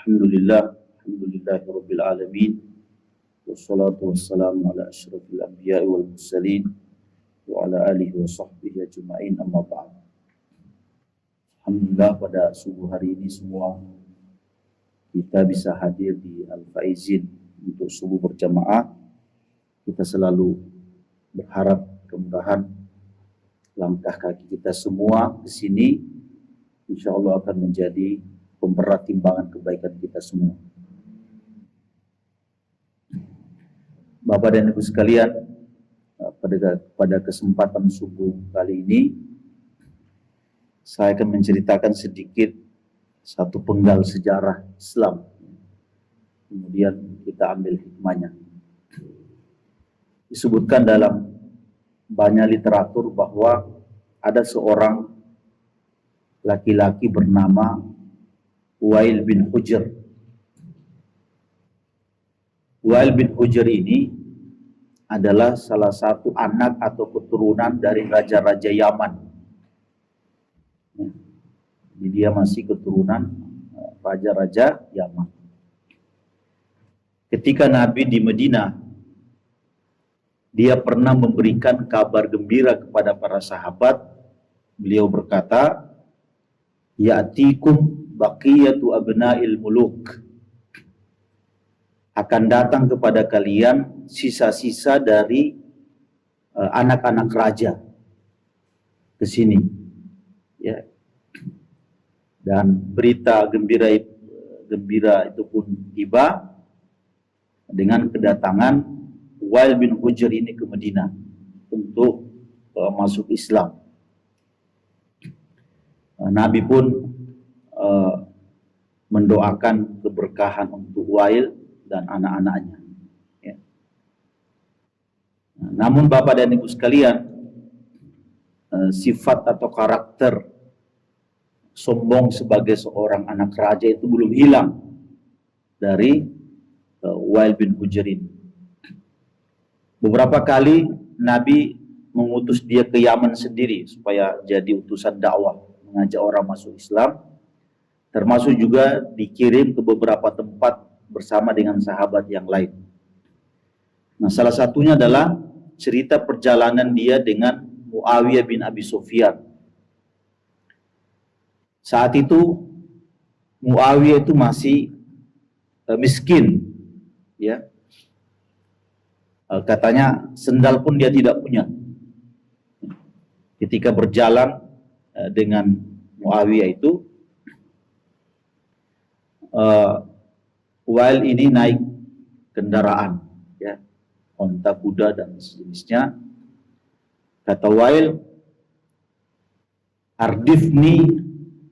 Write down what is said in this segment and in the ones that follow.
Alhamdulillahirabbil alamin. Wassalatu wassalamu ala asyrafil anbiya'i wal mursalin wa ala alihi wa sahbihi ajma'in, amma ba'd. Alhamdulillah, pada subuh hari ini semua kita bisa hadir di Al-Faizin untuk subuh berjamaah. Kita selalu berharap kemudahan langkah kaki kita semua ke sini insyaallah akan menjadi pemberat timbangan kebaikan kita semua. Bapak dan Ibu sekalian, pada kesempatan subuh kali ini saya akan menceritakan sedikit satu penggal sejarah Islam. Kemudian kita ambil hikmahnya. Disebutkan dalam banyak literatur bahwa ada seorang laki-laki bernama Wail bin Hujr. Wail bin Hujr ini adalah salah satu anak atau keturunan dari raja-raja Yaman. Jadi dia masih keturunan raja-raja Yaman. Ketika Nabi di Madinah, dia pernah memberikan kabar gembira kepada para sahabat. Beliau berkata, "Ya'tikum baqiyatu abna'il muluk." Akan datang kepada kalian sisa-sisa dari anak-anak raja ke sini. Ya. Dan berita gembira itu pun tiba dengan kedatangan Wail bin Hujr ini ke Madinah untuk masuk Islam. Nabi pun mendoakan keberkahan untuk Wail dan anak-anaknya. Ya. Namun Bapak dan Ibu sekalian, sifat atau karakter sombong sebagai seorang anak raja itu belum hilang dari Wail bin Hujr ini. Beberapa kali Nabi mengutus dia ke Yaman sendiri supaya jadi utusan dakwah, mengajak orang masuk Islam, termasuk juga dikirim ke beberapa tempat bersama dengan sahabat yang lain. Nah, salah satunya adalah cerita perjalanan dia dengan Muawiyah bin Abi Sufyan. Saat itu Muawiyah itu masih miskin, ya. Katanya sendal pun dia tidak punya. Ketika berjalan dengan Muawiyah itu, Wail ini naik kendaraan, ya, onta, kuda dan sejenisnya. Kata Wail, "Ardifni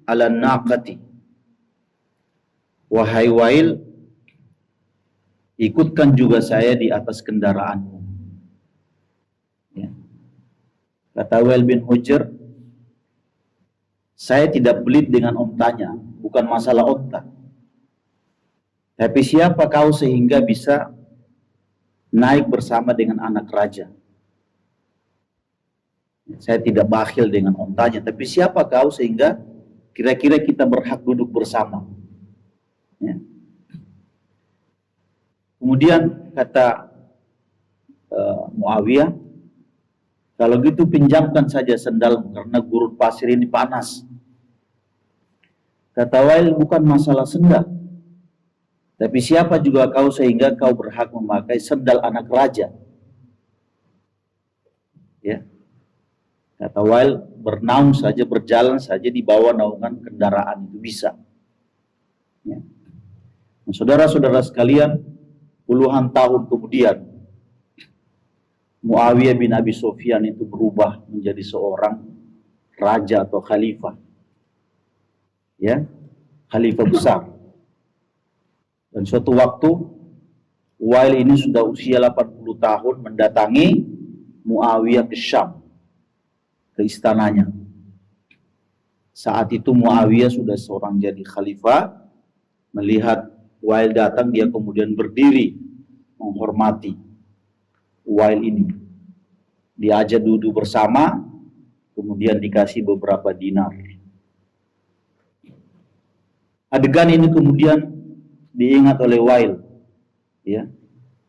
ala naqati." Wahai Wail, ikutkan juga saya di atas kendaraanmu. Ya. Kata Wail bin Hujr, saya tidak pelit dengan ontanya, bukan masalah onta. Tapi siapa kau sehingga bisa naik bersama dengan anak raja? Saya tidak bakhil dengan ontanya, tapi siapa kau sehingga kira-kira kita berhak duduk bersama? Ya. Kemudian kata Muawiyah, kalau gitu pinjamkan saja sendalmu karena gurun pasir ini panas. Kata Wail, bukan masalah sendal. Tapi siapa juga kau sehingga kau berhak memakai sendal anak raja? Ya. Kata Wail, bernaung saja, berjalan saja di bawah naungan kendaraan itu bisa. Ya. Nah, saudara-saudara sekalian, puluhan tahun kemudian Muawiyah bin Abi Sufyan itu berubah menjadi seorang raja atau khalifah. Ya, khalifah besar. Dan suatu waktu Wail ini sudah usia 80 tahun mendatangi Muawiyah ke Syam, ke istananya. Saat itu Muawiyah sudah seorang jadi khalifah. Melihat Wail datang, dia kemudian berdiri menghormati Wail ini. Diajak duduk bersama, kemudian dikasih beberapa dinar. Adegan ini kemudian diingat oleh Wail, ya,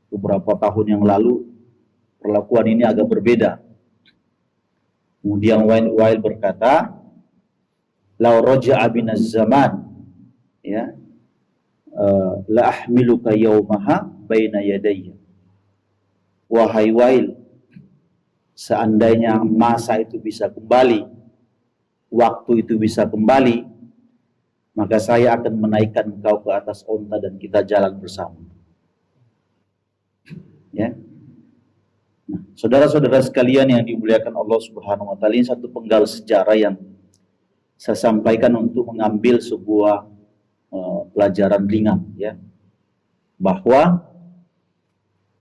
beberapa tahun yang lalu perlakuan ini agak berbeda. Kemudian Wail berkata, "Lau raja'a binaz zaman, ya, la ahmiluka yaumaha baina yadayya." Wahai Wail, seandainya masa itu bisa kembali, waktu itu bisa kembali, maka saya akan menaikkan engkau ke atas onta dan kita jalan bersama. Ya. Nah, saudara-saudara sekalian yang dimuliakan Allah Subhanahu wa taala, ini satu penggal sejarah yang saya sampaikan untuk mengambil sebuah pelajaran ringan, ya. Bahwa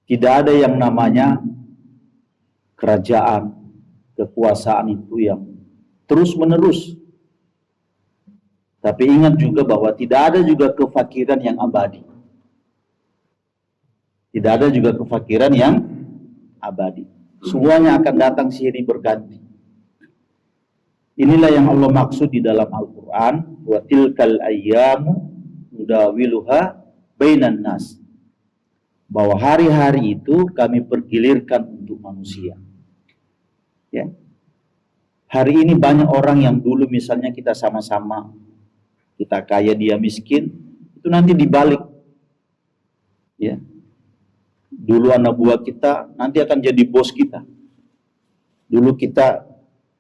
tidak ada yang namanya kerajaan, kekuasaan itu yang terus-menerus. Tapi ingat juga bahwa tidak ada juga kefakiran yang abadi. Tidak ada juga kefakiran yang abadi. Semuanya akan datang silih berganti. Inilah yang Allah maksud di dalam Al-Quran. Wa tilkal ayyamu nudawiluha bainan nas. Bahwa hari-hari itu kami pergilirkan untuk manusia. Ya. Hari ini banyak orang yang dulu misalnya kita sama-sama, kita kaya dia miskin, itu nanti dibalik. Ya. Dulu anak buah kita nanti akan jadi bos kita. Dulu kita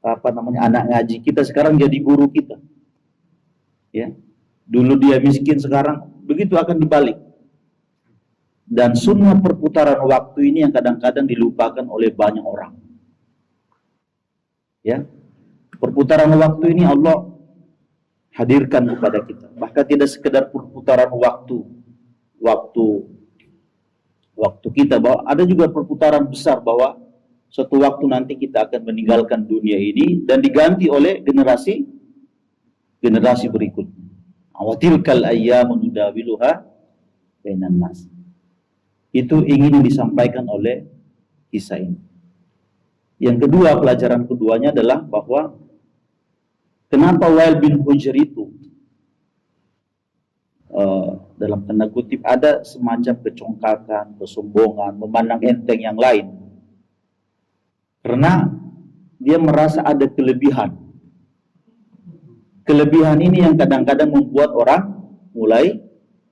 anak ngaji kita sekarang jadi guru kita. Ya. Dulu dia miskin, sekarang begitu akan dibalik. Dan semua perputaran waktu ini yang kadang-kadang dilupakan oleh banyak orang. Ya. Perputaran waktu ini Allah hadirkan kepada kita. Bahkan tidak sekedar perputaran waktu kita, bahwa ada juga perputaran besar bahwa suatu waktu nanti kita akan meninggalkan dunia ini dan diganti oleh generasi berikutnya. Awatilkal ayyamu nudawiluha bainan nas. Itu ingin disampaikan oleh kisah ini. Yang kedua, pelajaran keduanya adalah bahwa kenapa Wail bin Hujr itu dalam tanda kutip ada semacam kecongkakan, kesombongan, memandang enteng yang lain. Karena dia merasa ada kelebihan. Kelebihan ini yang kadang-kadang membuat orang mulai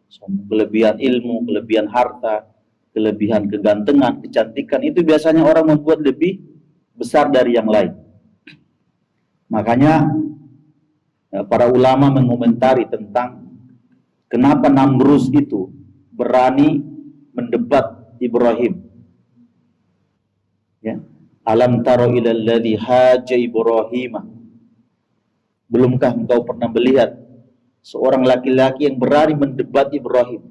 sombong. Kelebihan ilmu, kelebihan harta, kelebihan kegantengan, kecantikan, itu biasanya orang membuat lebih besar dari yang lain. Makanya para ulama mengomentari tentang kenapa Namrus itu berani mendebat Ibrahim. Ya. Alam taro ilal ladzi haja Ibrahim. Belumkah engkau pernah melihat seorang laki-laki yang berani mendebat Ibrahim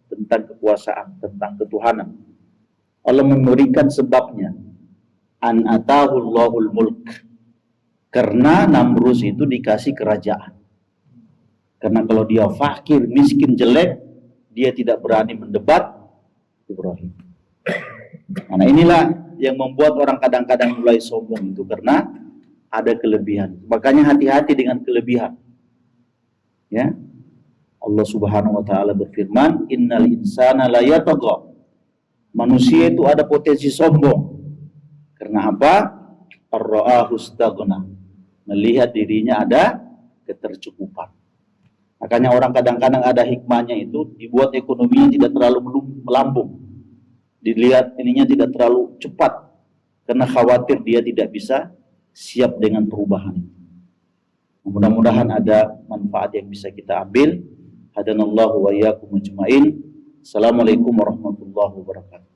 tentang kekuasaan, tentang ketuhanan? Allah memberikan sebabnya. An atahu Allahul mulk. Karena Namrus itu dikasih kerajaan. Karena kalau dia fakir, miskin, jelek, dia tidak berani mendebat Ibrahim. Nah, inilah yang membuat orang kadang-kadang mulai sombong itu karena ada kelebihan. Makanya hati-hati dengan kelebihan. Ya. Allah Subhanahu wa taala berfirman, "Innal insana la yatagha." Manusia itu ada potensi sombong. Karena apa? Ar-ra'ahu istaghna. Melihat dirinya ada ketercukupan. Makanya orang kadang-kadang ada hikmahnya itu dibuat ekonominya tidak terlalu melambung. Dilihat ininya tidak terlalu cepat karena khawatir dia tidak bisa siap dengan perubahan. Mudah-mudahan ada manfaat yang bisa kita ambil. Hadanallahu wa iyyakum ajmain. Assalamualaikum warahmatullahi wabarakatuh.